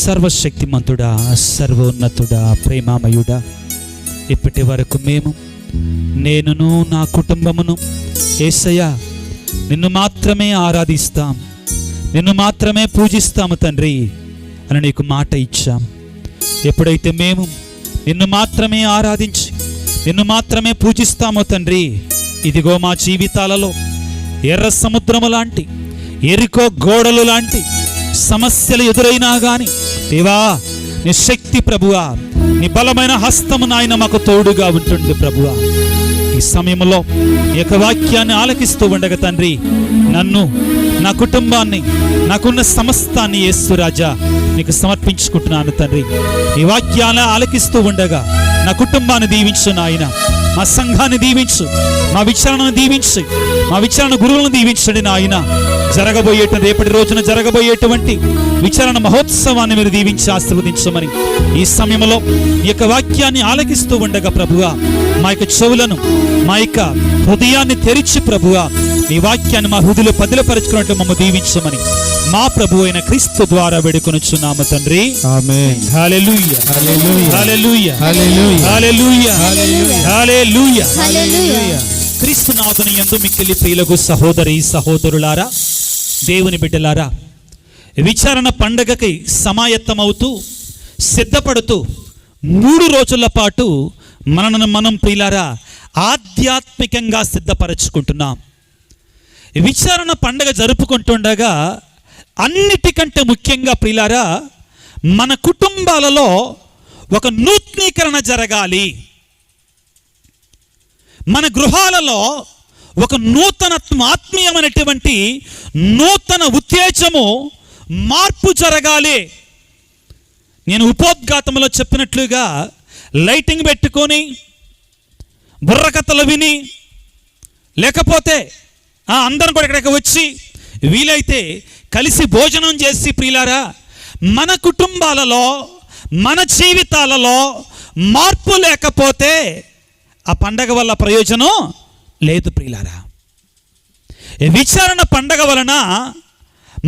సర్వశక్తిమంతుడా, సర్వోన్నతుడా, ప్రేమామయుడా, ఇప్పటి వరకు మేము, నేనును నా కుటుంబమును యేసయ్యా నిన్ను మాత్రమే ఆరాధిస్తాం, నిన్ను మాత్రమే పూజిస్తాము తండ్రి అని నీకు మాట ఇచ్చాం. ఎప్పుడైతే మేము నిన్ను మాత్రమే ఆరాధించి నిన్ను మాత్రమే పూజిస్తామో తండ్రి, ఇదిగో మా జీవితాలలో ఎర్ర సముద్రము లాంటి, ఎరికో గోడలు లాంటి సమస్యలు ఎదురైనా గాని దేవా నీ శక్తి ప్రభువా, నీ బలమైన హస్తము నాయన మాకు తోడుగా ఉంటుంది ప్రభువా. ఈ సమయంలో ఈ యొక్క వాక్యాన్ని ఆలకిస్తూ ఉండగా తండ్రి, నన్ను, నా కుటుంబాన్ని, నాకున్న సమస్తాన్ని యేసు రాజా నీకు సమర్పించుకుంటున్నాను తండ్రి. ఈ వాక్యాన్ని ఆలకిస్తూ ఉండగా నా కుటుంబాన్ని దీవించు నాయన, మా సంఘాన్ని దీవించు, మా విచారణను దీవించు, మా విచారణ గురువులను దీవించండి నాయన. రేపటి రోజున జరగబోయేటువంటి విచారణ మహోత్సవాన్ని మీరు దీవించి ఆశీర్వదించమని ఈ సమయంలో ఈ యొక్క వాక్యాన్ని ఆలకిస్తూ ఉండగా ప్రభువా, మా యొక్క చెవులను, మా యొక్క హృదయాన్ని తెరిచి ప్రభువా మీ వాక్యాన్ని మా హృదయలో పదిలపరుచుకున్నట్లు మమ్మల్ని దీవించమని మా ప్రభు అయిన క్రీస్తు ద్వారా వేడుకొనుచున్నాము తండ్రి. ఆమేన్. హల్లెలూయా, హల్లెలూయా, హల్లెలూయా, హల్లెలూయా, హల్లెలూయా, హల్లెలూయా. క్రీస్తునాథుని యందు మిక్కిలి ప్రియులకు సహోదరి సహోదరులారా, దేవుని బిడ్డలారా, విచారణ పండగకి సమాయత్తమవుతూ సిద్ధపడుతూ 3 రోజుల పాటు మనను మనం ప్రియులారా ఆధ్యాత్మికంగా సిద్ధపరచుకుంటున్నాం. విచారణ పండగ జరుపుకుంటుండగా అన్నిటికంటే ముఖ్యంగా ప్రియులారా మన కుటుంబాలలో ఒక నూతనీకరణ జరగాలి. మన గృహాలలో ఒక నూతనత్వం, ఆత్మీయమైనటువంటి నూతన ఉత్తేజము, మార్పు జరగాలి. నేను ఉపోద్ఘాతంలో చెప్పినట్లుగా లైటింగ్ పెట్టుకొని బుర్రకథలు విని, లేకపోతే అందరం కూడా ఇక్కడికి వచ్చి వీలైతే కలిసి భోజనం చేసి ప్రియులారా మన కుటుంబాలలో, మన జీవితాలలో మార్పు లేకపోతే ఆ పండగ వల్ల ప్రయోజనం లేదు ప్రియులారా. విచారణ పండగ వలన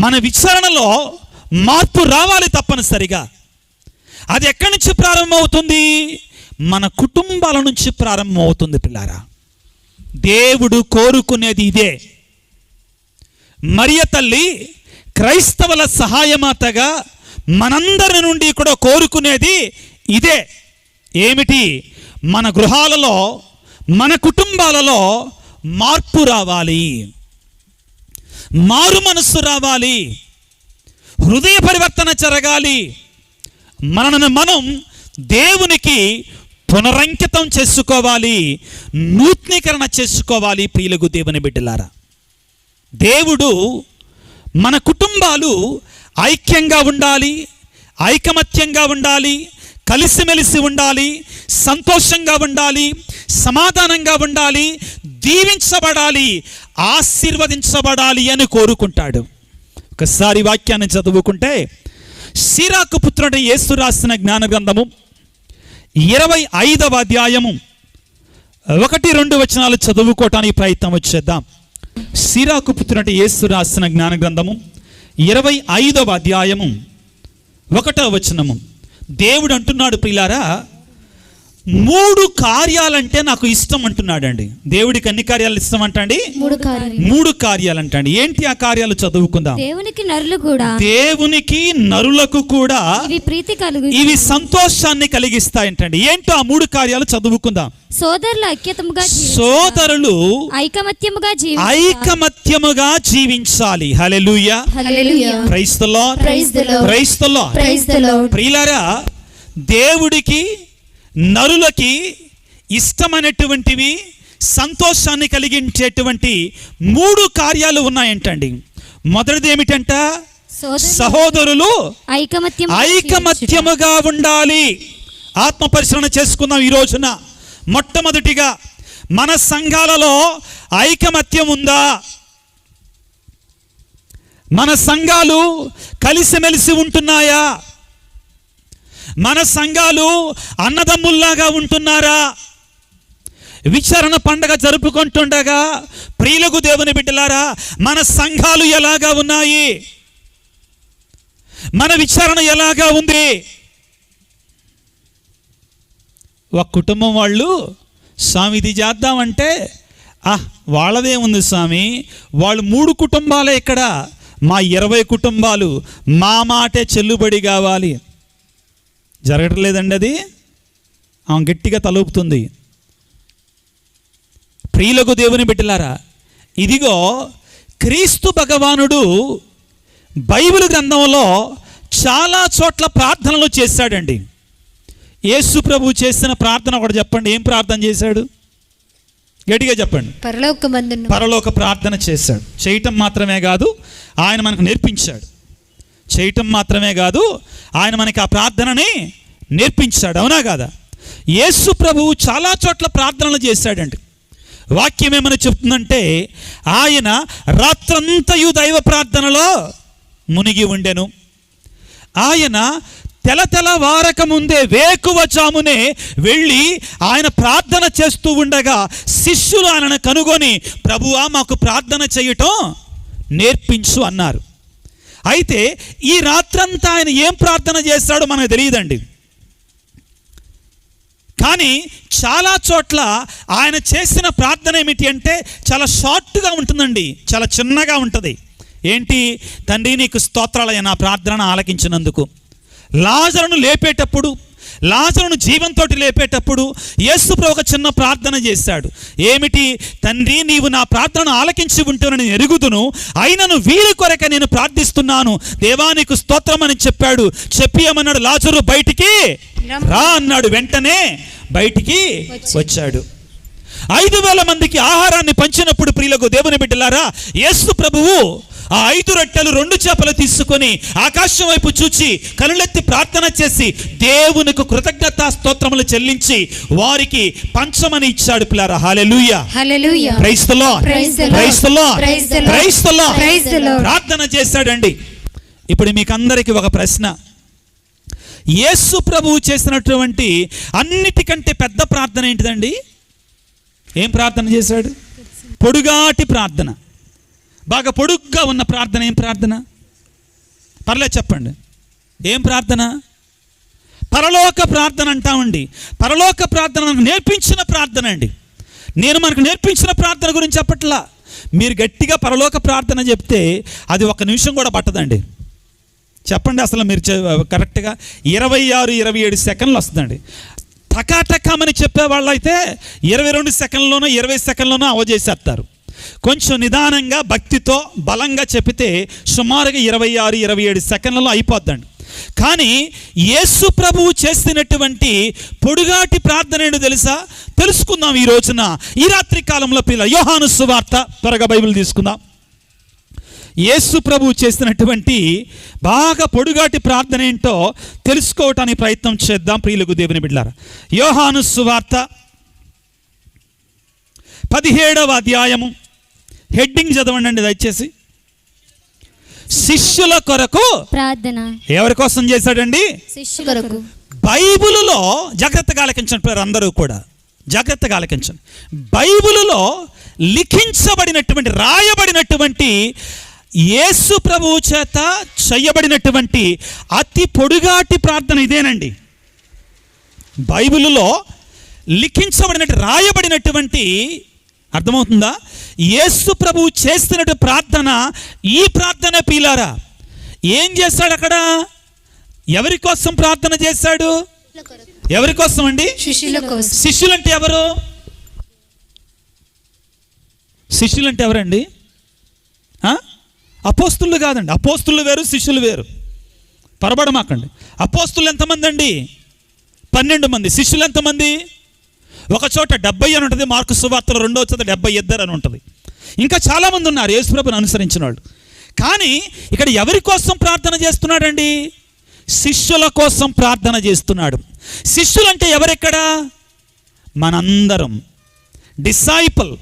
మన విచారణలో మార్పు రావాలి తప్పనిసరిగా. అది ఎక్కడి నుంచి ప్రారంభమవుతుంది? మన కుటుంబాల నుంచి ప్రారంభమవుతుంది పిల్లారా. దేవుడు కోరుకునేది ఇదే. మరియ తల్లి క్రైస్తవుల సహాయమాతగా మనందరి నుండి కూడా కోరుకునేది ఇదే. ఏమిటి? మన గృహాలలో, మన కుటుంబాలలో మార్పు రావాలి, మారు మనస్సు రావాలి, హృదయ పరివర్తన జరగాలి. మనను మనం దేవునికి పునరంకితం చేసుకోవాలి, నూతనీకరణ చేసుకోవాలి. ప్రియులకు దేవుని బిడ్డలారా, దేవుడు మన కుటుంబాలు ఐక్యంగా ఉండాలి, ఐకమత్యంగా ఉండాలి, కలిసిమెలిసి ఉండాలి, సంతోషంగా ఉండాలి, సమాధానంగా ఉండాలి, దీవించబడాలి, ఆశీర్వదించబడాలి అని కోరుకుంటాడు. ఒకసారి వాక్యాన్ని చదువుకుంటే సిరాకు పుత్రుడు యేసు రాసిన జ్ఞాన గ్రంథము 25వ అధ్యాయము 1-2 వచనాలు చదువుకోవటానికి ప్రయత్నం చేద్దాం. సిరాకు పుత్రుడు యేసు రాసిన జ్ఞాన గ్రంథము 25వ అధ్యాయము 1వ వచనము. దేవుడు అంటున్నాడు ప్రియులారా, 3 కార్యాలంటే నాకు ఇష్టం అంటున్నాడండి. దేవుడికి ఎన్ని కార్యాలు ఇష్టం అంటండి? 3 కార్యాలు అంటండి. ఏంటి ఆ కార్యాలు? చదువుకుందాం. దేవునికి నరులకు కూడా ఇవి సంతోషాన్ని కలిగిస్తాయంటండి. ఏంటో ఆ 3 కార్యాలు చదువుకుందాం. సోదరులు ఐకమత్యముగా జీవించాలి. Hallelujah, praise the lord, praise the lord. ప్రియులారా, దేవుడికి నరులకి ఇష్టమైనటువంటివి, సంతోషాన్ని కలిగించేటువంటి 3 కార్యాలు ఉన్నాయంటండి. మొదటిది ఏమిటంట? సహోదరులు ఐకమత్యముగా ఉండాలి. ఆత్మ పరిశీలన చేసుకుందాం ఈ రోజున. మొట్టమొదటిగా మన సంఘాలలో ఐకమత్యం ఉందా? మన సంఘాలు కలిసిమెలిసి ఉంటున్నాయా? మన సంఘాలు అన్నదమ్ముల్లాగా ఉంటున్నారా? విచారణ పండగ జరుపుకుంటుండగా ప్రియులకు దేవుని బిడ్డలారా, మన సంఘాలు ఎలాగా ఉన్నాయి? మన విచారణ ఎలాగా ఉంది? ఒక కుటుంబం వాళ్ళు స్వామి ఇది చేద్దామంటే వాళ్ళదే ఉంది స్వామి, వాళ్ళు 3 కుటుంబాలే ఇక్కడ, మా 20 కుటుంబాలు మా మాటే చెల్లుబడి కావాలి. జరగటం లేదండి అది. ఆమె గట్టిగా తలూపుతుంది. ప్రియులకు దేవుని బిడ్డలారా, ఇదిగో క్రీస్తు భగవానుడు బైబిల్ గ్రంథంలో చాలా చోట్ల ప్రార్థనలు చేశాడండి. యేసు ప్రభు చేసిన ప్రార్థన ఒకటి చెప్పండి. ఏం ప్రార్థన చేశాడు? గట్టిగా చెప్పండి. పరలోక ప్రార్థన చేశాడు. చేయటం మాత్రమే కాదు, ఆయన మనకు నేర్పించాడు. చేయటం మాత్రమే కాదు, ఆయన మనకి ఆ ప్రార్థనని నేర్పించాడు. అవునా కాదా? యేసు ప్రభువు చాలా చోట్ల ప్రార్థనలు చేశాడండి. వాక్యం ఏమని చెప్తుందంటే, ఆయన రాత్రంతయు దైవ ప్రార్థనలో మునిగి ఉండెను. ఆయన తెలతెలవారక ముందే వేకువజామునే వెళ్ళి ఆయన ప్రార్థన చేస్తూ ఉండగా శిష్యులు ఆయనను కనుగొని, ప్రభువా మాకు ప్రార్థన చేయటం నేర్పించు అన్నారు. అయితే ఈ రాత్రంతా ఆయన ఏం ప్రార్థన చేస్తాడో మనకు తెలియదండి. కానీ చాలా చోట్ల ఆయన చేసిన ప్రార్థన ఏమిటి అంటే చాలా షార్ట్గా ఉంటుందండి, చాలా చిన్నగా ఉంటుంది. ఏంటి? తండ్రి నీకు స్తోత్రాలయ్యా నా ప్రార్థనను ఆలకించినందుకు. లాజరును లేపేటప్పుడు, లాజరును జీవంతో లేపేటప్పుడు యేసు ప్రభు ఒక చిన్న ప్రార్థన చేశాడు. ఏమిటి? తండ్రి నీవు నా ప్రార్థనను ఆలకించి ఉంటేనని ఎరుగుదును, అయినను వీరి కొరక నేను ప్రార్థిస్తున్నాను, దేవా నీకు స్తోత్రం అని చెప్పాడు. చెప్పి ఏమన్నాడు? లాజరు బయటికి రా అన్నాడు. వెంటనే బయటికి వచ్చాడు. 5,000 మందికి ఆహారాన్ని పంచినప్పుడు ప్రియులకు దేవుని బిడ్డలారా, యేసు ప్రభువు ఆ 5 రొట్టెలు 2 చేపలు తీసుకొని ఆకాశం వైపు చూచి కనులెత్తి ప్రార్థన చేసి దేవునికి కృతజ్ఞతా స్తోత్రములు చెల్లించి వారికి పంచమని ఇచ్చాడు. పిల్లారా, hallelujah, hallelujah, praise the lord, praise the lord, praise the lord. ప్రార్థన చేశాడండి. ఇప్పుడు మీకు అందరికీ ఒక ప్రశ్న. యేసు ప్రభువు చేసినటువంటి అన్నిటికంటే పెద్ద ప్రార్థన ఏంటిదండి? ఏం ప్రార్థన చేశాడు? పొడుగాటి ప్రార్థన, బాగా పొడుగ్గా ఉన్న ప్రార్థన. ఏం ప్రార్థన? పర్లేదు చెప్పండి. ఏం ప్రార్థన? పరలోక ప్రార్థన అంటామండి. పరలోక ప్రార్థన మనకు నేర్పించిన ప్రార్థన అండి. నేను మనకు నేర్పించిన ప్రార్థన గురించి చెప్పట్లా. మీరు గట్టిగా పరలోక ప్రార్థన చెప్తే అది 1 నిమిషం కూడా పట్టదండి. చెప్పండి అసలు మీరు కరెక్ట్గా 26-27 సెకండ్లు వస్తుందండి. టకాటకామని చెప్పేవాళ్ళు అయితే 22 సెకండ్లోనో 20 సెకండ్లోనో అవజేసేస్తారు. కొంచెం నిదానంగా భక్తితో బలంగా చెప్పితే సుమారుగా 26-27 సెకండ్లలో అయిపోద్దండి. కానీ యేసు ప్రభువు చేసినటువంటి పొడుగాటి ప్రార్థన ఏంటో తెలుసా? తెలుసుకుందాం ఈ రోజున, ఈ రాత్రి కాలంలో. పిల్ల యోహాను సువార్త, త్వరగా బైబిల్ తీసుకుందాం. యేసు ప్రభువు చేసినటువంటి బాగా పొడుగాటి ప్రార్థన ఏంటో తెలుసుకోవటానికి ప్రయత్నం చేద్దాం ప్రియులకు దేవుని బిడ్డలారా. యోహాను సువార్త 17వ అధ్యాయము, హెడ్డింగ్ చదవండి దయచేసి. శిష్యుల కొరకు ప్రార్థన. ఎవరి కోసం చేశాడండి? శిష్యుల కొరకు. బైబిలులో జాగ్రత్తగా ఆలకించండి అందరూ కూడా, జాగ్రత్తగా ఆలకించండి. బైబిలులో లిఖించబడినటువంటి, రాయబడినటువంటి, యేసు ప్రభువు చేత చేయబడినటువంటి అతి పొడుగాటి ప్రార్థన ఇదేనండి. బైబిలులో లిఖించబడినట్టు, రాయబడినటువంటి, అర్థమవుతుందా? యేసు ప్రభువు చేస్తున్నట్టు ప్రార్థన ఈ ప్రార్థన. పీలారా, ఏం చేశాడు అక్కడ? ఎవరి కోసం ప్రార్థన చేశాడు? ఎవరి కోసం అండి? శిష్యుల కోసం. శిష్యులంటే ఎవరు? శిష్యులంటే ఎవరండి? అపోస్తులు కాదండి. అపోస్తులు వేరు, శిష్యులు వేరు. పొరబడమాకండి. అపోస్తులు ఎంతమంది అండి? 12 మంది. శిష్యులు ఎంతమంది? ఒక చోట 70 అని ఉంటుంది, మార్కు సువార్తలో 2వ చోట 72 అని ఉంటుంది. ఇంకా చాలామంది ఉన్నారు యేసు ప్రభువుని అనుసరించిన వాళ్ళు. కానీ ఇక్కడ ఎవరి కోసం ప్రార్థన చేస్తున్నాడండి? శిష్యుల కోసం ప్రార్థన చేస్తున్నాడు. శిష్యులు అంటే ఎవరెక్కడ? మనందరం. డిసైపుల్.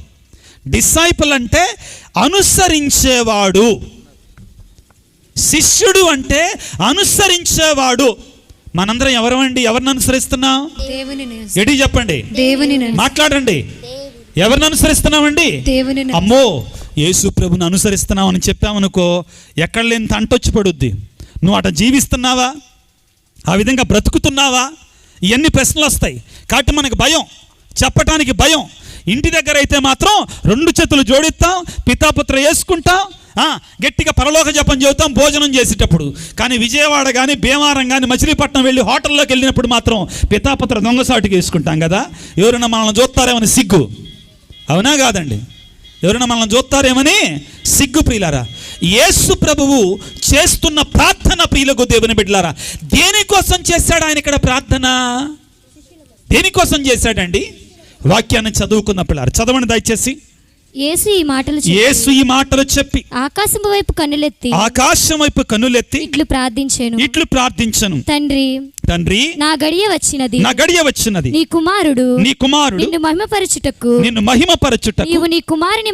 డిసైపుల్ అంటే అనుసరించేవాడు. శిష్యుడు అంటే అనుసరించేవాడు. మనందరం ఎవరమండి? ఎవరిని అనుసరిస్తున్నాం? ఎడి చెప్పండి, దేవుని. మాట్లాడండి. ఎవరిని అనుసరిస్తున్నామండి? దేవుని. అమ్మో యేసు ప్రభుని అనుసరిస్తున్నాం అని చెప్పామనుకో, ఎక్కడ లేని తంటొచ్చి పడుద్ది. నువ్వు అట జీవిస్తున్నావా? ఆ విధంగా బ్రతుకుతున్నావా? ఇవన్నీ ప్రశ్నలు వస్తాయి. కాబట్టి మనకు భయం, చెప్పటానికి భయం. ఇంటి దగ్గర అయితే మాత్రం 2 చేతులు జోడిస్తాం, పితాపుత్ర వేసుకుంటాం, గట్టిగా పరలోక జపం చెబుతాం భోజనం చేసేటప్పుడు. కానీ విజయవాడ కానీ భీమవరం కానీ మచిలీపట్నం వెళ్ళి హోటల్లోకి వెళ్ళినప్పుడు మాత్రం పితాపుత్ర దొంగసాటుకి వేసుకుంటాం కదా. ఎవరైనా మనల్ని చూస్తారేమని సిగ్గు, అవునా కాదండి? ఎవరైనా మనల్ని చూస్తారేమని సిగ్గు. ప్రియులారా, యేసు ప్రభువు చేస్తున్న ప్రార్థన, ప్రియులకు దేవుని బిడ్డలారా, దేనికోసం చేశాడు ఆయన ఇక్కడ ప్రార్థన? దేనికోసం చేశాడండి? వాక్యాన్ని చదువుకున్న పిల్లారు చదవండి దయచేసి. యేసు ఈ మాటలు చెప్పి ఆకాశం వైపు కన్నులెత్తి ఇట్లు ప్రార్థించెను, తండ్రి నా గడియ వచ్చినది, నీ కుమారుడు నిన్ను మహిమపరచుటకు నీవు నీ కుమారుని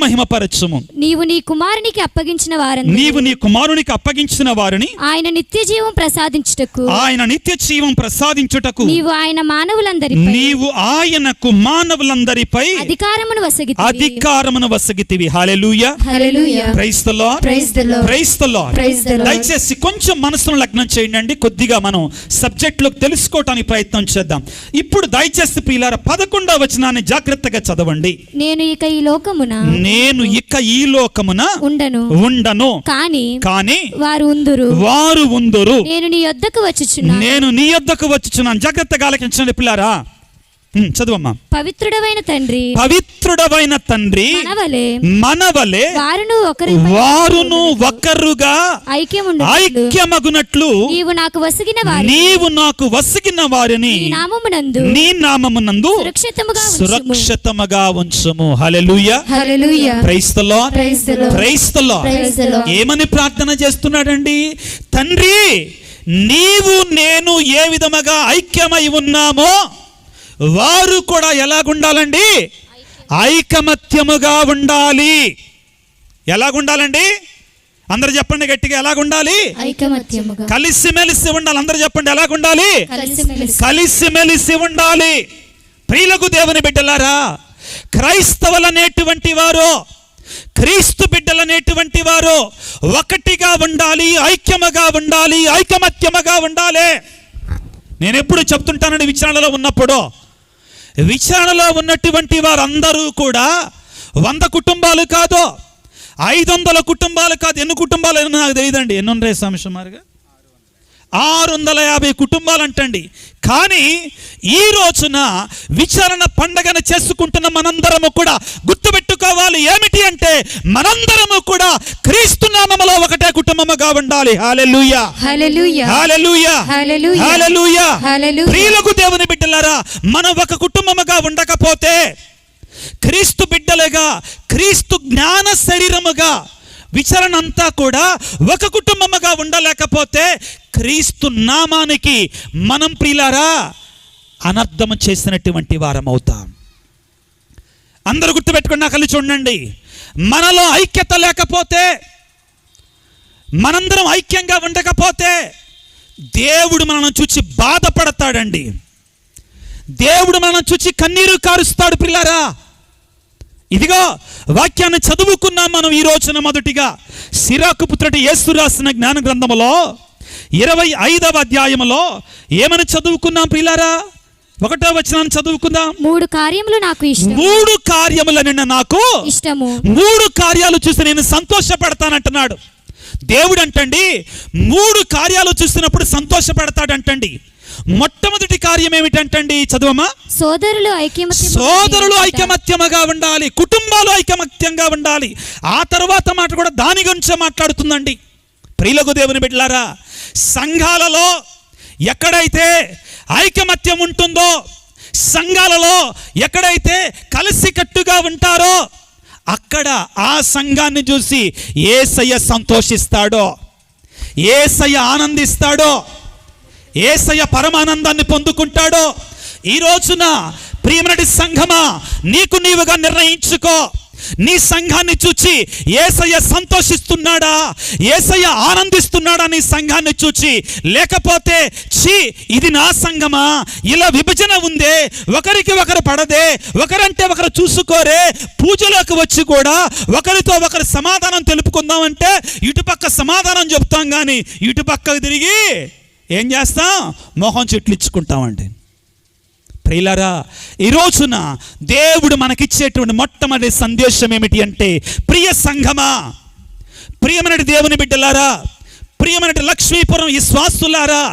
మహిమపరచుము. నీవు నీ కుమారునికి అప్పగించిన వారిని ఆయన నిత్య జీవం ప్రసాదించుటకు నీవు ఆయనకు మానవులందరిపై అధికారమును వసగితివి. Hallelujah, praise the lord, praise the lord. దయచేసి కొంచెం మనసును లగ్నం చేయండి. కొద్దిగా మనం సబ్జెక్ట్ లోకి తెలుసుకోవడానికి ప్రయత్నం చేద్దాం. ఇప్పుడు దయచేసి ప్రియులారా 11వ వచనాన్ని జాగ్రత్తగా చదవండి. నేను ఇక ఈ లోకమున ఉండను, కానీ వారు ఉందురు. నేను నీ యొద్దకు వచ్చుచున్నాను. జాగ్రత్తగా ఆలకించండి ప్రియులారా. చదువమ్మా. పవిత్రుడవైన తండ్రి మనవలే వారును ఒకరుగా ఐక్యమగునట్లు నీవు నాకు వసిగిన వారిని నీ నామమునందు సురక్షితముగా ఉంచుము. Hallelujah, praise the lord, praise the lord. ఏమని ప్రార్థన చేస్తున్నాడండి? తండ్రి, నీవు నేను ఏ విధముగా ఐక్యమై ఉన్నామో వారు కూడా ఎలాగుండాలండి? ఐకమత్యముగా ఉండాలి. ఎలాగుండాలండి? అందరు చెప్పండి గట్టిగా. ఎలాగుండాలి? కలిసిమెలిసి ఉండాలి. అందరు చెప్పండి ఎలాగుండాలి? కలిసిమెలిసి ఉండాలి. ప్రియులకు దేవుని బిడ్డలారా, క్రైస్తవులనేటువంటి వారు, క్రీస్తు బిడ్డలనేటువంటి వారు ఒకటిగా ఉండాలి, ఐక్యముగా ఉండాలి, ఐకమత్యముగా ఉండాలి. నేను ఎప్పుడు చెప్తుంటానండి, విచారణలో ఉన్నటువంటి వారందరూ కూడా 100 కుటుంబాలు కాదు, 500 కుటుంబాలు కాదు. ఎన్ని కుటుంబాలు అయినా నాకు తెలియదండి. ఎన్ని ఉన్నాయి సంశమారుగా? 650 కుటుంబాలు అంటండి. కానీ ఈ రోజున విచారణ పండగను చేసుకుంటున్న మనందరము కూడా గుర్తుపెట్టుకోవాలి ఏమిటి అంటే, మనందరము కూడా క్రీస్తు నామములో ఒకటే కుటుంబముగా ఉండాలి. హల్లెలూయా, హల్లెలూయా, హల్లెలూయా, హల్లెలూయా. ప్రియులకు దేవుని బిడ్డలారా, మనం ఒక కుటుంబముగా ఉండకపోతే, క్రీస్తు బిడ్డలుగా, క్రీస్తు జ్ఞాన శరీరముగా విచారణ అంతా కూడా ఒక కుటుంబముగా ఉండలేకపోతే క్రీస్తు నామానికి మనం ప్రియులారా అనర్థం చేసినటువంటి వారం అవుతాం. అందరూ గుర్తుపెట్టుకుని నా కళ్ళు చూడండి. మనలో ఐక్యత లేకపోతే, మనందరం ఐక్యంగా ఉండకపోతే దేవుడు మనల్ని చూచి బాధపడతాడండి. దేవుడు మనల్ని చూచి కన్నీరు కారుస్తాడు. ప్రియులారా, ఇదిగో వాక్యాన్ని చదువుకున్నాం మనం ఈ రోజున. మొదటిగా సిరాకు పుత్రుడు యేసు రాసిన జ్ఞాన గ్రంథములో 25వ అధ్యాయములో ఏమని చదువుకున్నాం ప్రియులారా? 1వ వచనాన్ని చదువుకుందాం. 3 కార్యములు నాకు ఇష్టము. 3 కార్యములని నాకు ఇష్టము. 3 కార్యాలు చూసి నేను సంతోషపడతానంటున్నాడు దేవుడు అంటండి. 3 కార్యాలు చూసినప్పుడు సంతోషపడతాడంటండి. మొట్టమొదటి కార్యం ఏమిటంటండి? చదువమ్మా. సోదరులు ఐకమత్యముగా ఉండాలి, కుటుంబాలు ఐకమత్యంగా ఉండాలి. ఆ తర్వాత మాట కూడా దాని గురించి మాట్లాడుతుందండి. ప్రియులకు దేవుని బిడ్డలారా, సంఘాలలో ఎక్కడైతే ఐకమత్యం ఉంటుందో, సంఘాలలో ఎక్కడైతే కలిసికట్టుగా ఉంటారో అక్కడ ఆ సంఘాన్ని చూసి యేసయ్య సంతోషిస్తాడో, యేసయ్య ఆనందిస్తాడో, యేసయ్య పరమానందాన్ని పొందుకుంటాడో. ఈ రోజున ప్రియమైన సంఘమా, నీకు నీవుగా నిర్ణయించుకో. నీ సంఘాన్ని చూచి యేసయ్య సంతోషిస్తున్నాడా, యేసయ్య ఆనందిస్తున్నాడా నీ సంఘాన్ని చూచి? లేకపోతే ఛీ ఇది నా సంఘమా, ఇలా విభజన ఉందే, ఒకరికి ఒకరు పడదే, ఒకరంటే ఒకరు చూసుకోరే, పూజలోకి వచ్చి కూడా ఒకరితో ఒకరు సమాధానం తెలుపుకుందామంటే ఇటుపక్క సమాధానం చెప్తాం కానీ ఇటుపక్కకు తిరిగి ఏం చేస్తాం? మొహం చుట్లిచ్చుకుంటామండి. ప్రియులారా, ఈ రోజున దేవుడు మనకిచ్చేటువంటి మొట్టమొదటి సందేశం ఏమిటి అంటే, ప్రియ సంఘమా, ప్రియమైన దేవుని బిడ్డలారా, ప్రియమైన లక్ష్మీపురం ఈ స్వాస్తులారా,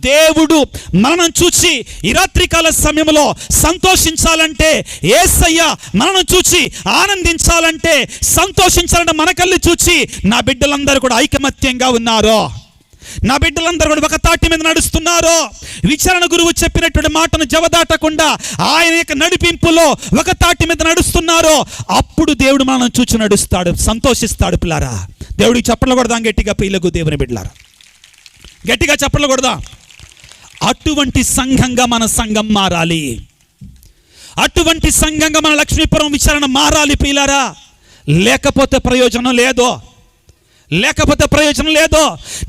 దేవుడు మనను చూచి ఈ రాత్రికాల సమయంలో సంతోషించాలంటే, యేసయ్య మనను చూచి ఆనందించాలంటే, సంతోషించాలంటే మన కళ్ళు చూచి నా బిడ్డలందరూ కూడా ఐకమత్యంగా ఉన్నారు, నా బిడ్డలందరూ కూడా ఒక తాటి మీద నడుస్తున్నారు. విచారణ గురువు చెప్పినటువంటి మాటను జవదాటకుండా ఆయన యొక్క నడిపింపులో ఒక తాటి మీద నడుస్తున్నారు. అప్పుడు దేవుడు మనం చూచి నడుస్తాడు, సంతోషిస్తాడు. పిల్లారా, దేవుడికి చప్పట్లు కొడదాం గట్టిగా. ప్రియులకు దేవుని బిడ్డలారా, గట్టిగా చప్పట్లు కొడదాం. అటువంటి సంఘంగా మన సంఘం మారాలి, అటువంటి సంఘంగా మన లక్ష్మీపురం విచారణ మారాలి ప్రియులారా. లేకపోతే ప్రయోజనం లేదో, లేకపోతే ప్రయోజనం లేదో.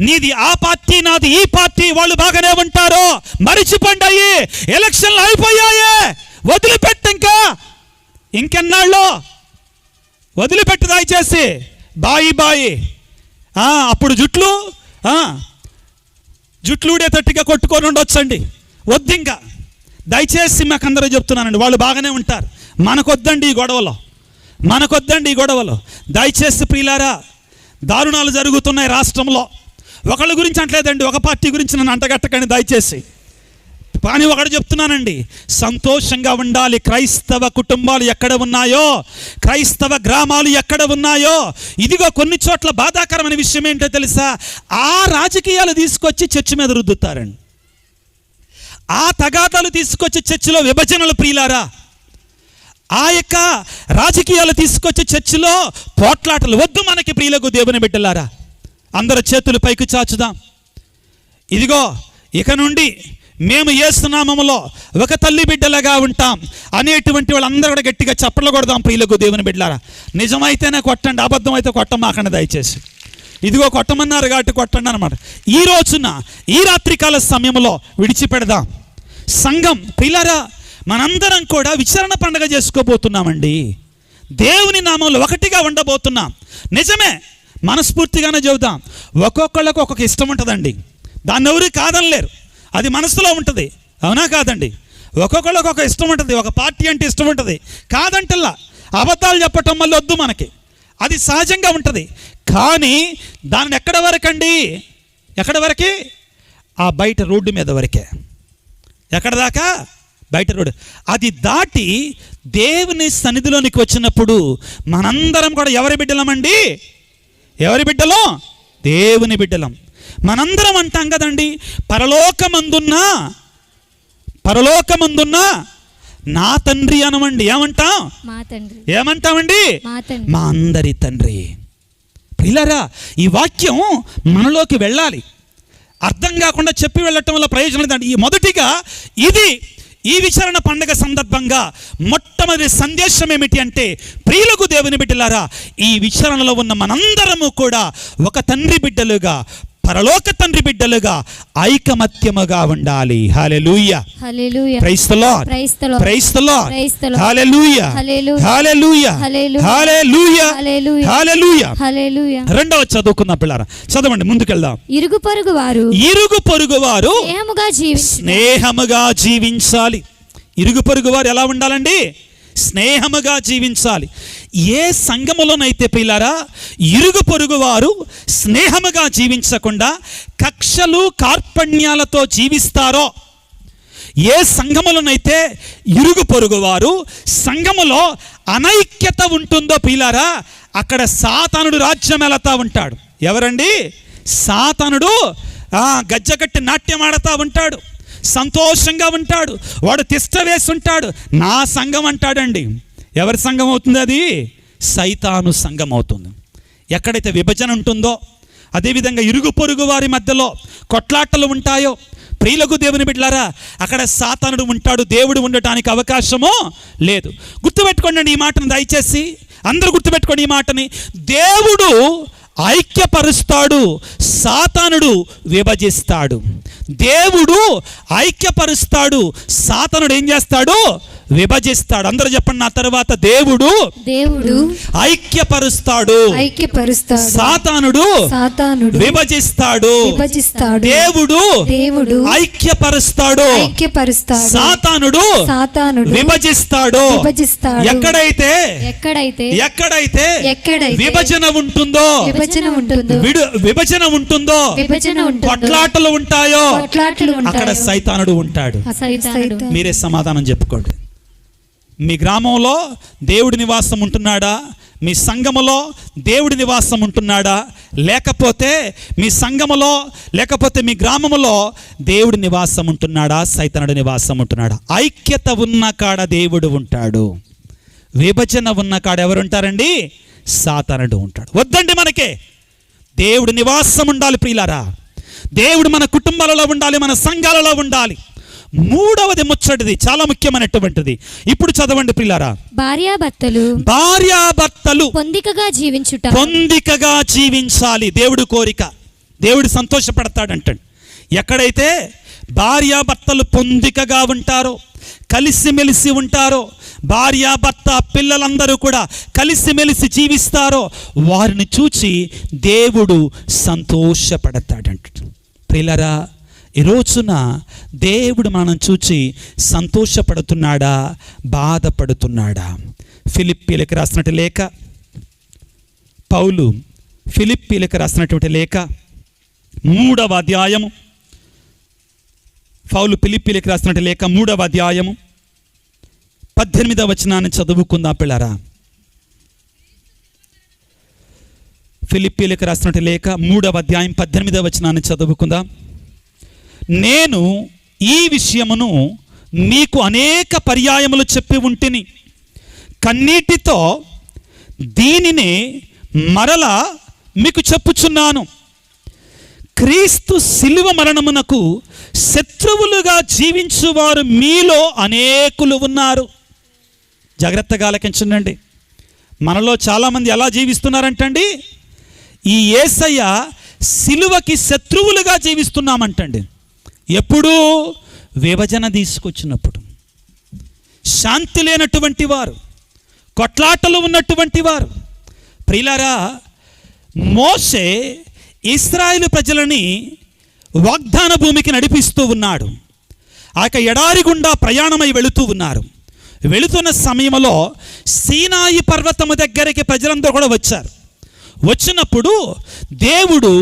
నీది ఆ పార్టీ, నాది ఈ పార్టీ, వాళ్ళు బాగానే ఉంటారు, మరిచిపోండి, ఎలక్షన్లు అయిపోయాయే, వదిలిపెట్టు, ఇంకెన్నాళ్ళు వదిలిపెట్టు దయచేసి. బాయి అప్పుడు జుట్లు ఊడేటట్టుగా కొట్టుకొని ఉండొచ్చండి, వద్దు ఇంకా దయచేసి. మాకందరూ చెప్తున్నానండి, వాళ్ళు బాగానే ఉంటారు, మనకొద్దండి ఈ గొడవలు, దయచేసి ప్రియులారా. దారుణాలు జరుగుతున్నాయి రాష్ట్రంలో. ఒకళ్ళ గురించి అంటలేదండి, ఒక పార్టీ గురించి నన్ను అంటగట్టకండి దయచేసి. కానీ ఒకటి చెప్తున్నానండి, సంతోషంగా ఉండాలి. క్రైస్తవ కుటుంబాలు ఎక్కడ ఉన్నాయో, క్రైస్తవ గ్రామాలు ఎక్కడ ఉన్నాయో, ఇదిగో కొన్ని చోట్ల బాధాకరమైన విషయం ఏంటో తెలుసా? ఆ రాజకీయాలు తీసుకొచ్చి చర్చి మీద రుద్దుతారండి, ఆ తగాదాలు తీసుకొచ్చి చర్చిలో విభజనలు. ప్రియులారా, ఆ యొక్క రాజకీయాలు తీసుకొచ్చి చర్చిలో పోట్లాటలు వద్దు మనకి. ప్రియులకు దేవుని బిడ్డలారా, అందరూ చేతులు పైకి చాచుదాం. ఇదిగో ఇక నుండి మేము యేసు నామములో ఒక తల్లి బిడ్డలుగా ఉంటాం అనేటువంటి వాళ్ళందరూ కూడా గట్టిగా చప్పట్లు కొడదాం. ప్రియులకు దేవుని బిడ్డలారా, నిజమైతేనే కొట్టండి, అబద్ధం అయితే కొట్టమాకండి దయచేసి. ఇదిగో కొట్టమన్నారు కాబట్టి కొట్టండి అనమాట. ఈ రోజున ఈ రాత్రికాల సమయంలో విడిచిపెడదాం సంఘం. ప్రియులారా, మనందరం కూడా విచారణ పండుగ చేసుకోబోతున్నామండి. దేవుని నామంలో ఒకటిగా ఉండబోతున్నాం. నిజమే, మనస్ఫూర్తిగానే చెబుదాం. ఒక్కొక్కళ్ళకు ఒక్కొక్క ఇష్టం ఉంటుందండి, దాన్ని ఎవరు కాదనలేరు, అది మనసులో ఉంటుంది, అవునా కాదండి? ఒక్కొక్కళ్ళకు ఒక్కొక్క ఇష్టం ఉంటుంది, ఒక పార్టీ అంటే ఇష్టం ఉంటుంది, కాదంటల్లా. అబద్ధాలు చెప్పటం వల్ల వద్దు మనకి, అది సహజంగా ఉంటుంది. కానీ దాన్ని ఎక్కడ వరకండి, ఎక్కడ వరకే? ఆ బయట రోడ్డు మీద వరకే. ఎక్కడ దాకా? బయట రోడ్డు. అది దాటి దేవుని సన్నిధిలోనికి వచ్చినప్పుడు మనందరం కూడా ఎవరి బిడ్డలమండి? ఎవరి బిడ్డలం? దేవుని బిడ్డలం. మనందరం అంటాం కదండి, పరలోకమందున్న నా తండ్రి అనమండి. ఏమంటాం? ఏమంటామండి? మా అందరి తండ్రి. ప్రియులారా, ఈ వాక్యం మనలోకి వెళ్ళాలి. అర్థం కాకుండా చెప్పి వెళ్ళటం వల్ల ప్రయోజనం లేదండి. మొదటిగా ఈ విచారణ పండుగ సందర్భంగా మొట్టమొదటి సందేశం ఏమిటి అంటే, ప్రియులకు దేవుని బిడ్డలారా, ఈ విచారణలో ఉన్న మనందరము కూడా ఒక తండ్రి బిడ్డలుగా, పరలోక తండ్రి బిడ్డలుగా ఐకమత్యముగా ఉండాలి. Hallelujah, hallelujah, praise the lord, praise the lord, hallelujah, hallelujah, hallelujah, hallelujah, hallelujah. రెండవ చదువుకుందాం పిల్లరా, చదవండి, ముందుకెళ్దాం. ఇరుగు పొరుగు వారు స్నేహముగా జీవించాలి. ఇరుగు పొరుగు వారు ఎలా ఉండాలండి? స్నేహముగా జీవించాలి. ఏ సంఘములోనైతే పిల్లారా ఇరుగు పొరుగు వారు స్నేహముగా జీవించకుండా కక్షలు కార్పణ్యాలతో జీవిస్తారో, ఏ సంఘములోనైతే ఇరుగు పొరుగు వారు సంఘములో అనైక్యత ఉంటుందో పిల్లారా, అక్కడ సాతానుడు రాజ్యం వెళతా ఉంటాడు. ఎవరండి? సాతానుడు గజ్జకట్టి నాట్యం ఆడుతూ ఉంటాడు, సంతోషంగా ఉంటాడు, వాడు తిష్ట వేసి ఉంటాడు. నా సంఘం అంటాడండి. ఎవరి సంఘం అవుతుంది? అది సైతాను సంఘం అవుతుంది. ఎక్కడైతే విభజన ఉంటుందో, అదేవిధంగా ఇరుగు పొరుగు వారి మధ్యలో కొట్లాటలు ఉంటాయో, ప్రియులకు దేవుని బిడ్డలారా, అక్కడ సాతానుడు ఉంటాడు. దేవుడు ఉండటానికి అవకాశమో లేదు. గుర్తుపెట్టుకోండి ఈ మాటను దయచేసి. అందరూ గుర్తుపెట్టుకోండి ఈ మాటని. దేవుడు ఐక్యపరుస్తాడు, సాతానుడు విభజిస్తాడు. దేవుడు ఐక్యపరుస్తాడు, సాతానుడు ఏం చేస్తాడు? విభజిస్తాడు. అందరూ చెప్పండి నా తర్వాత, దేవుడు ఐక్యపరుస్తాడు, సాతానుడు విభజిస్తాడు. దేవుడు ఐక్యపరుస్తాడు, సాతానుడు విభజిస్తాడు. ఎక్కడైతే విభజన ఉంటుందో, కొట్లాటలు ఉంటాయో, అక్కడ సైతానుడు ఉంటాడు. మీరే సమాధానం చెప్పుకోండి. మీ గ్రామంలో దేవుడి నివాసం ఉంటున్నాడా? మీ సంఘములో దేవుడి నివాసం ఉంటున్నాడా? లేకపోతే మీ సంఘములో లేకపోతే మీ గ్రామములో దేవుడి నివాసం ఉంటున్నాడా? సైతానుడి నివాసం ఉంటున్నాడా? ఐక్యత ఉన్న కాడ దేవుడు ఉంటాడు, విభజన ఉన్న కాడ ఎవరు ఉంటారండి? సాతానుడు ఉంటాడు. వద్దండి, మనకే దేవుడి నివాసం ఉండాలి ప్రియులారా. దేవుడు మన కుటుంబాలలో ఉండాలి, మన సంఘాలలో ఉండాలి. మూడవది ముచ్చటిది, చాలా ముఖ్యమైనటువంటిది. ఇప్పుడు చదవండి ప్రియులారా. భార్యాభర్తలు పొందికగా జీవించాలి. దేవుడు కోరిక, దేవుడు సంతోషపడతాడంటండి. ఎక్కడైతే భార్యాభర్తలు పొందికగా ఉంటారో, కలిసిమెలిసి ఉంటారో, భార్యాభర్త పిల్లలందరూ కూడా కలిసిమెలిసి జీవిస్తారో, వారిని చూచి దేవుడు సంతోషపడతాడంట. ప్రియులారా, ఈ రోజున దేవుడు మనం చూచి సంతోషపడుతున్నాడా, బాధపడుతున్నాడా? ఫిలిప్పీలకు రాసినటువంటి లేఖ, పౌలు ఫిలిప్పీలకు రాసినటువంటి లేఖ 3వ అధ్యాయము, పౌలు ఫిలిప్పీలకు రాసినటువంటి లేఖ 3వ అధ్యాయము 18వ వచనాన్ని చదువుకుందాం పిల్లరా. ఫిలిప్పీలకు రాసినటువంటి లేఖ 3వ అధ్యాయం 18వ వచనాన్ని చదువుకుందాం. నేను ఈ విషయమును మీకు అనేక పర్యాయములు చెప్పి ఉంటిని, కన్నీటితో దీనిని మరలా మీకు చెప్పుచున్నాను. క్రీస్తు శిలువ మరణమునకు శత్రువులుగా జీవించువారు మీలో అనేకులు ఉన్నారు. జాగ్రత్తగా ఆలకించండి. మనలో చాలామంది ఎలా జీవిస్తున్నారంటండి? ఈ యేసయ్య శిలువకి శత్రువులుగా జీవిస్తున్నామంటండి. ఎప్పుడు? విభజన తీసుకొచ్చినప్పుడు, శాంతి లేనటువంటి వారు, కొట్లాటలు ఉన్నటువంటి వారు. ప్రియులారా, మోషే ఇశ్రాయేలు ప్రజలని వాగ్దాన భూమికి నడిపిస్తూ ఉన్నాడు. ఆ ఎడారి గుండా ప్రయాణమై వెళుతూ ఉన్నారు. వెళుతున్న సమయంలో సీనాయి పర్వతము దగ్గరికి ప్రజలందరూ కూడా వచ్చారు. వచ్చినప్పుడు దేవుడు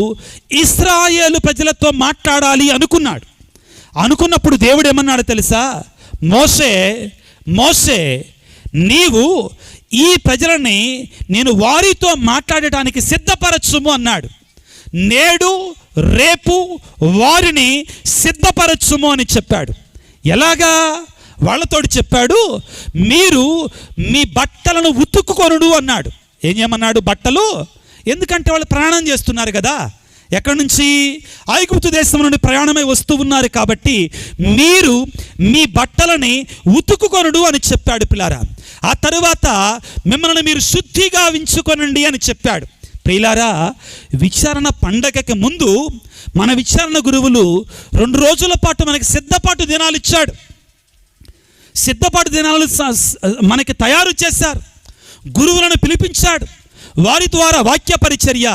ఇశ్రాయేలు ప్రజలతో మాట్లాడాలి అనుకున్నప్పుడు దేవుడు ఏమన్నాడు తెలుసా? మోషే నీవు ఈ ప్రజలని నేను వారితో మాట్లాడటానికి సిద్ధపరచుము అన్నాడు. నేడు రేపు వారిని సిద్ధపరచుము అని చెప్పాడు. ఎలాగా? వాళ్ళతోటి చెప్పాడు, మీరు మీ బట్టలను ఉతుక్కుకొనుడు అన్నాడు. ఏం చేయమన్నాడు? బట్టలు. ఎందుకంటే వాళ్ళు ప్రయాణం చేస్తున్నారు కదా, ఎక్కడి నుంచి? ఐగుప్తు దేశం నుండి ప్రయాణమై వస్తూ ఉన్నారు కాబట్టి మీరు మీ బట్టలని ఉతుక్కుకొనుడు అని చెప్పాడు పిల్లారా. ఆ తరువాత మిమ్మల్ని మీరు శుద్ధిగా ఉంచుకొనండి అని చెప్పాడు. ప్రియులారా, విచారణ పండగకి ముందు మన విచారణ గురువులు 2 రోజుల పాటు మనకి సిద్ధపాటు దినాలు ఇచ్చాడు. సిద్ధపాటు దినాలు మనకి తయారు చేశారు. గురువులను పిలిపించాడు. వారి ద్వారా వాక్య పరిచర్య,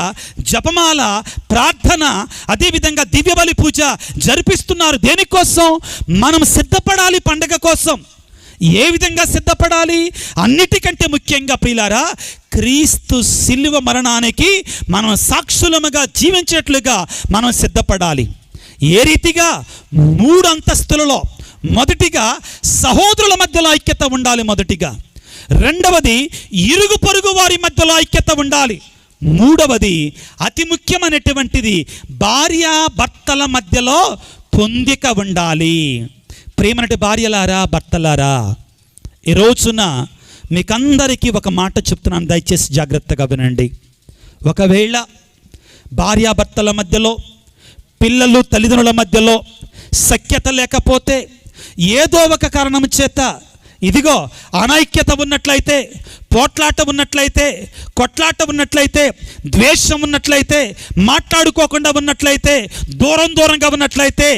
జపమాల, ప్రార్థన, అదేవిధంగా దివ్యబలి పూజ జరిపిస్తున్నారు. దేనికోసం? మనం సిద్ధపడాలి పండగ కోసం. ఏ విధంగా సిద్ధపడాలి? అన్నిటికంటే ముఖ్యంగా ప్రియులారా, క్రీస్తు శిలువ మరణానికి మనం సాక్షులముగా జీవించేట్లుగా మనం సిద్ధపడాలి. ఏ రీతిగా? 3 అంతస్తులలో. మొదటిగా సహోదరుల మధ్యలో ఐక్యత ఉండాలి. మొదటిగా. రెండవది ఇరుగు పొరుగు వారి మధ్యలో ఐక్యత ఉండాలి. మూడవది అతి ముఖ్యమైనటువంటిది భార్యాభర్తల మధ్యలో పొందిక ఉండాలి. ప్రేమనటి భార్యలారా, భర్తలారా, ఈ రోజున మీకందరికీ ఒక మాట చెప్తున్నాను, దయచేసి జాగ్రత్తగా వినండి. ఒకవేళ భార్యాభర్తల మధ్యలో, పిల్లలు తల్లిదండ్రుల మధ్యలో సఖ్యత లేకపోతే, ఏదో ఒక కారణం చేత ఇదిగో అనైక్యత ఉన్నట్లయితే, పోట్లాట ఉన్నట్లయితే, కొట్లాట ఉన్నట్లయితే, ద్వేషం ఉన్నట్లయితే, మాట్లాడుకోకుండా ఉన్నట్లయితే, దూరంగా ఉన్నట్లయితే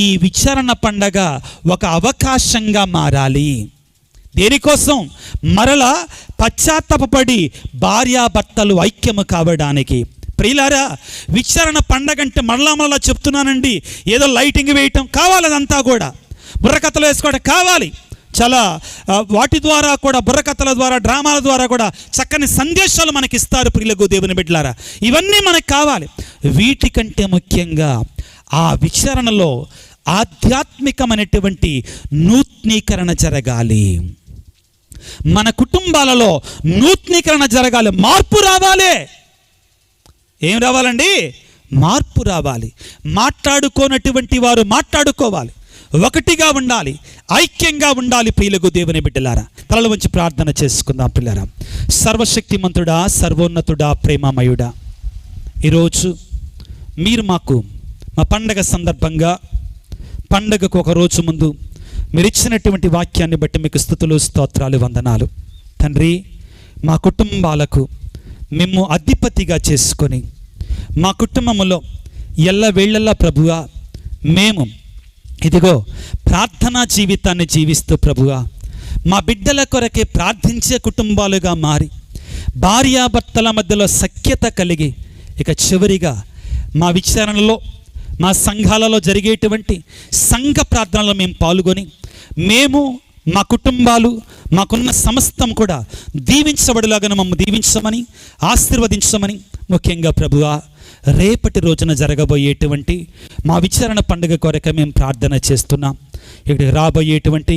ఈ విచారణ పండగ ఒక అవకాశంగా మారాలి. దేనికోసం? మరలా పశ్చాత్తాపపడి భార్యాభర్తలు ఐక్యము కావడానికి. ప్రియులారా, విచారణ పండగ అంటే మరలా చెప్తున్నానండి, ఏదో లైటింగ్ వేయటం కావాలి, అదంతా కూడా బుర్రకథలు వేసుకోవడం కావాలి. చాలా వాటి ద్వారా కూడా, బుర్రకథల ద్వారా, డ్రామాల ద్వారా కూడా చక్కని సందేశాలు మనకి ఇస్తారు ప్రియులకు దేవుని బిడ్డలారా. ఇవన్నీ మనకు కావాలి. వీటికంటే ముఖ్యంగా ఆ విచారణలో ఆధ్యాత్మికమైనటువంటి నూతనీకరణ జరగాలి. మన కుటుంబాలలో నూతనీకరణ జరగాలి, మార్పు రావాలి. ఏం రావాలండి? మార్పు రావాలి. మాట్లాడుకోనటువంటి వారు మాట్లాడుకోవాలి, ఒకటిగా ఉండాలి, ఐక్యంగా ఉండాలి ప్రియులకు దేవుని బిడ్డలారా. తలలు వంచి ప్రార్థన చేసుకుందాం ప్రియులారా. సర్వశక్తిమంతుడా, సర్వోన్నతుడా, ప్రేమమయుడా, ఈరోజు మీరు మాకు మా పండగ సందర్భంగా, పండగకు ఒక రోజు ముందు మీరు ఇచ్చినటువంటి వాక్యాన్ని బట్టి మీకు స్తుతులు, స్తోత్రాలు, వందనాలు తండ్రి. మా కుటుంబాలకు మేము అధిపతిగా చేసుకొని, మా కుటుంబంలో ఎల్లవేళలా ప్రభువా మేము ఇదిగో ప్రార్థనా జీవితాన్ని జీవిస్తూ ప్రభువా మా బిడ్డల కొరకే ప్రార్థించే కుటుంబాలుగా మారి, భార్యాభర్తల మధ్యలో సఖ్యత కలిగి, ఇక చివరిగా మా విచారణలో, మా సంఘాలలో జరిగేటువంటి సంఘ ప్రార్థనలో మేము పాల్గొని, మేము మా కుటుంబాలు, మాకున్న సమస్తం కూడా దీవించబడిలాగా మమ్మల్ని దీవించమని, ఆశీర్వదించమని, ముఖ్యంగా ప్రభువా రేపటి రోజున జరగబోయేటువంటి మా విచారణ పండుగ కొరకు మేము ప్రార్థన చేస్తున్నాం. ఇక్కడ రాబోయేటువంటి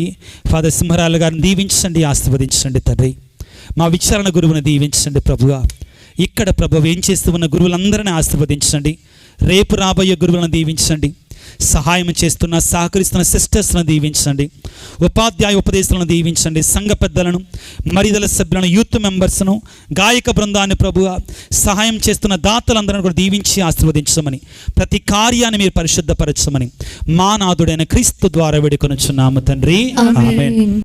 ఫాదర్ సింహరాలు గారిని దీవించండి, ఆశీర్వదించండి తండ్రి. మా విచారణ గురువుని దీవించండి ప్రభువా. ఇక్కడ ప్రభువు ఏం చేస్తూ ఉన్న గురువులందరినీ ఆశీర్వదించండి. రేపు రాబోయే గురువులను దీవించండి. సహాయం చేస్తున్న, సహకరిస్తున్న సిస్టర్స్ను దీవించండి. ఉపాధ్యాయ ఉపదేశాలను దీవించండి. సంఘ పెద్దలను, మరిదల సభ్యులను, యూత్ మెంబర్స్ను, గాయక బృందాన్ని ప్రభువా సహాయం చేస్తున్న దాతలందరినీ కూడా దీవించి ఆశీర్వదించమని, ప్రతి కార్యాన్ని మీరు పరిశుద్ధపరచమని మా నాథుడైన క్రీస్తు ద్వారా వేడుకొనుచున్నాము తండ్రి. ఆమేన్.